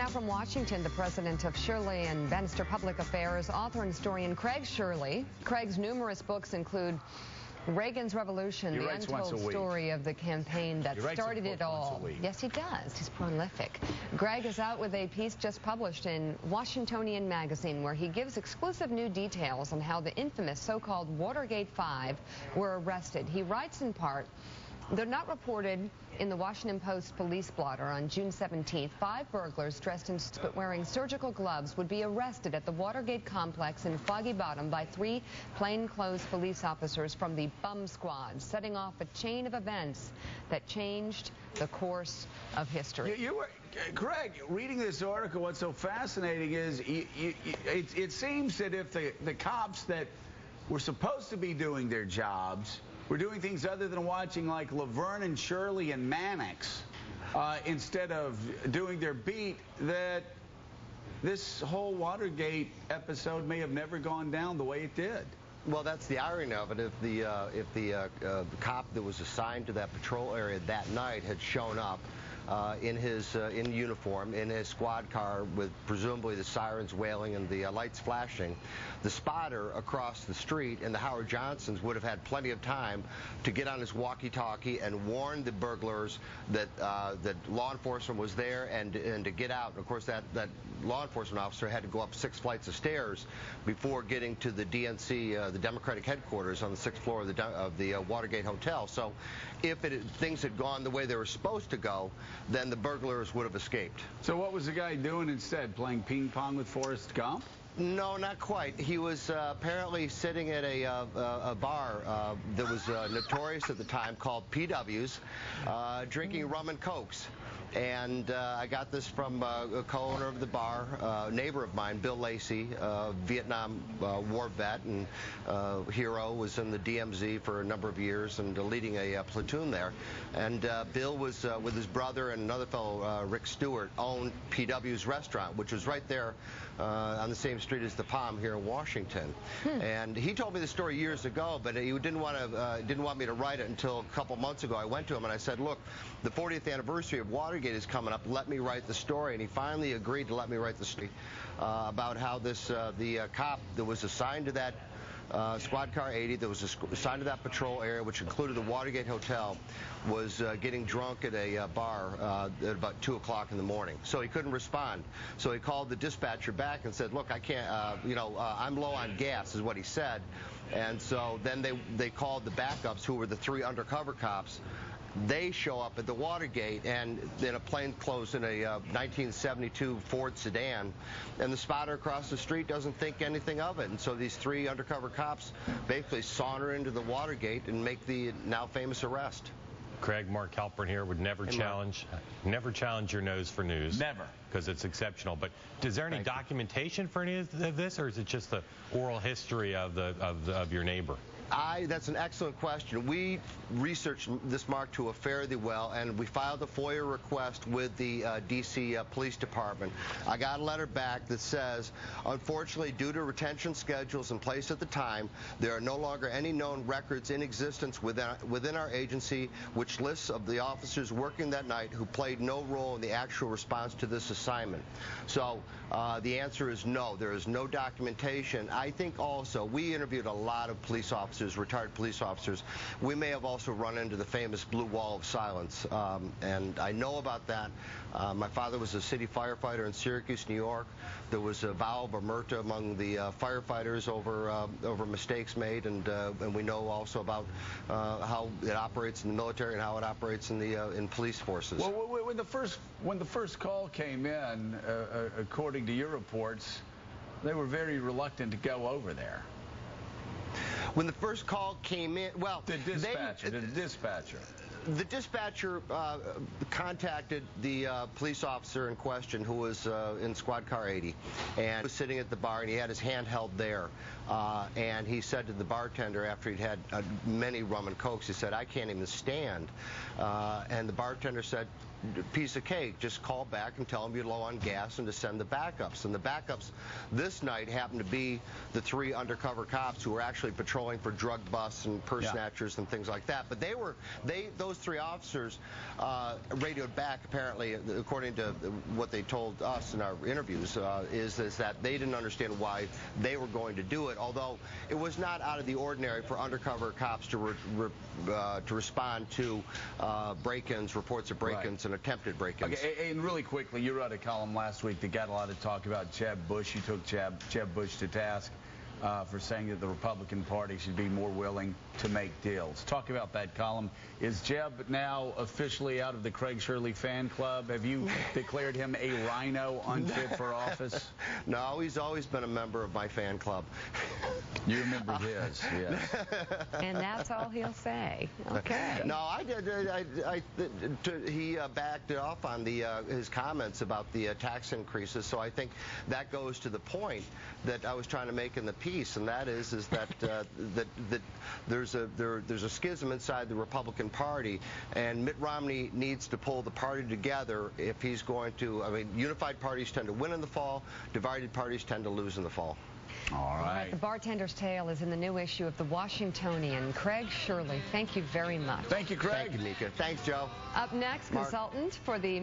Now from Washington, the president of Shirley and Bannister Public Affairs, author and historian Craig Shirley. Craig's numerous books include Reagan's Revolution, the untold story of the campaign that started it all. Yes, he does. He's prolific. Greg is out with a piece just published in Washingtonian magazine where he gives exclusive new details on how the infamous so-called Watergate 5 were arrested. He writes in part, "They're not reported in the Washington Post police blotter on June 17th. 5 burglars dressed in but wearing surgical gloves would be arrested at the Watergate complex in Foggy Bottom by 3 plainclothes police officers from the Bum Squad, setting off a chain of events that changed the course of history." Greg, reading this article, what's so fascinating is it seems that if the cops that were supposed to be doing their jobs we're doing things other than watching like Laverne and Shirley and Mannix instead of doing their beat, that this whole Watergate episode may have never gone down the way it did. Well, that's the irony of it. If the cop that was assigned to that patrol area that night had shown up in uniform, in his squad car with presumably the sirens wailing and the lights flashing, the spotter across the street and the Howard Johnsons would have had plenty of time to get on his walkie-talkie and warn the burglars that law enforcement was there and to get out. And of course, that law enforcement officer had to go up 6 flights of stairs before getting to the DNC, the Democratic headquarters on the 6th floor of the Watergate Hotel. So if things had gone the way they were supposed to go, then the burglars would have escaped. So what was the guy doing instead? Playing ping pong with Forrest Gump? No, not quite. He was apparently sitting at a bar that was notorious at the time called PW's, drinking rum and cokes. And I got this from a co-owner of the bar, a neighbor of mine, Bill Lacey, Vietnam War vet and hero, was in the DMZ for a number of years and leading a platoon there. And Bill was with his brother and another fellow, Rick Stewart, owned PW's restaurant, which was right there on the same street as the Palm here in Washington. And he told me the story years ago, but he didn't want me to write it until a couple months ago. I went to him and I said, "Look, the 40th anniversary of Watergate is coming up. Let me write the story." And he finally agreed to let me write the story about how the cop that was assigned to that Squad Car 80 that was assigned to that patrol area, which included the Watergate Hotel, was getting drunk at a bar at about 2 o'clock in the morning. So he couldn't respond. So he called the dispatcher back and said, "Look, I can't, I'm low on gas," is what he said. And so then they called the backups, who were the 3 undercover cops. They show up at the Watergate and in a plainclothes in a 1972 Ford sedan, and the spotter across the street doesn't think anything of it. And so these 3 undercover cops basically saunter into the Watergate and make the now famous arrest. Craig, Mark Halpern here would never challenge your nose for news. Never. Because it's exceptional. But is there any documentation for any of this, or is it just the oral history of your neighbor? That's an excellent question. We researched this, Mark, to a fairly well, and we filed a FOIA request with the D.C. Police Department. I got a letter back that says, unfortunately, due to retention schedules in place at the time, there are no longer any known records in existence within our agency which lists of the officers working that night who played no role in the actual response to this assignment. So the answer is no. There is no documentation. I think also we interviewed a lot of police officers, retired police officers. We may have also run into the famous blue wall of silence, and I know about that. My father was a city firefighter in Syracuse, New York. There was a vow of omerta among the firefighters over mistakes made, and we know also about how it operates in the military and how it operates in police forces. Well, when the first call came in, according to your reports, they were very reluctant to go over there. When the first call came in, well, the dispatcher contacted the police officer in question, who was in Squad Car 80, and was sitting at the bar, and he had his hand held there, and he said to the bartender, after he'd had many rum and cokes, he said, "I can't even stand," and the bartender said, piece of cake. Just call back and tell them you're low on gas and to send the backups. And the backups this night happened to be the 3 undercover cops who were actually patrolling for drug busts and purse snatchers and things like that. But those 3 officers radioed back, apparently, according to what they told us in our interviews, is that they didn't understand why they were going to do it, although it was not out of the ordinary for undercover cops to respond to break-ins, reports of break-ins and attempted break-ins. Okay, and really quickly, you wrote a column last week that got a lot of talk about Jeb Bush. You took Jeb Bush to task for saying that the Republican Party should be more willing to make deals. Talk about that column. Is Jeb now officially out of the Craig Shirley fan club? Have you declared him a rhino unfit for office? No, he's always been a member of my fan club. You remember his, yes. And that's all he'll say. Okay. No, he backed off on his comments about the tax increases, so I think that goes to the point that I was trying to make in the piece, and that is that that there's a schism inside the Republican Party, and Mitt Romney needs to pull the party together if he's going to. I mean, unified parties tend to win in the fall, divided parties tend to lose in the fall. All right. The Bartender's Tale is in the new issue of the Washingtonian. Craig Shirley, thank you very much. Thank you, Craig. Thank you, Mika. Thanks, Joe. Up next, Mark. Consultant for the